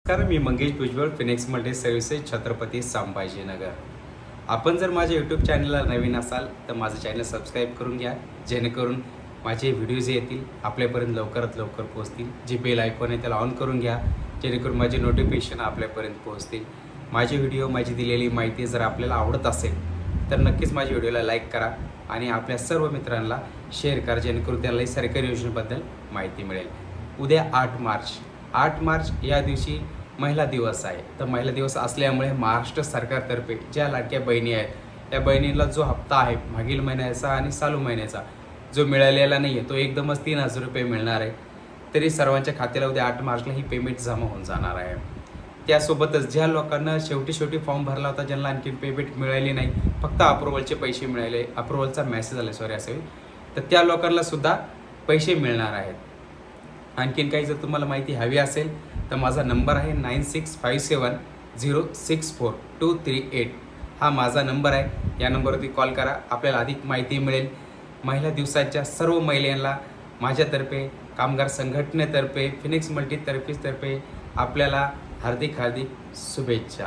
कारण मी Mangesh Bhujbal Phoenix multi services Chhatrapati Sambhajinagar. आपण जर माझ्या यूट्यूब चॅनलला नवीन असाल तर माझं चॅनल सबस्क्राईब करून घ्या, जेणेकरून माझे व्हिडिओज येतील आपल्यापर्यंत लवकरात लवकर पोहोचतील. जे बेल आयकॉन आहे त्याला ऑन करून घ्या, जेणेकरून माझे नोटिफिकेशन आपल्यापर्यंत पोहोचतील. माझे व्हिडिओ, माझी दिलेली माहिती जर आपल्याला आवडत असेल तर नक्कीच माझ्या व्हिडिओला लाईक करा आणि आपल्या सर्व मित्रांना शेअर करा, जेणेकरून त्यांनाही सरकारी योजनेबद्दल माहिती मिळेल. उद्या 8 मार्च या दिवशी महिला दिवस आहे. तर महिला दिवस असल्यामुळे महाराष्ट्र सरकारतर्फे ज्या लाडक्या बहिणी आहेत त्या बहिणींना जो हप्ता आहे मागील महिन्याचा आणि चालू महिन्याचा जो मिळालेला नाही आहे तो एकदमच 3,000 रुपये मिळणार आहे. तरी सर्वांच्या खात्याला उद्या 8 मार्चला ही पेमेंट जमा होऊन जाणार आहे. त्यासोबतच ज्या लोकांना शेवटी फॉर्म भरला होता, ज्यांना आणखी पेमेंट मिळाली नाही, फक्त अप्रुव्हलचे पैसे मिळाले, अप्रुव्हलचा मेसेज आला असेल, तर त्या लोकांना सुद्धा पैसे मिळणार आहेत. आणखीन काही जर तुम्हाला माहिती हवी असेल तर माझा नंबर आहे 9657064238. हा माझा नंबर आहे. या नंबरवरती कॉल करा, आपल्याला अधिक माहिती मिळेल. महिला दिवसाच्या सर्व महिलांना माझ्यातर्फे, कामगार संघटनेतर्फे, फिनिक्स मल्टी सर्व्हिसेसतर्फे आपल्याला हार्दिक शुभेच्छा.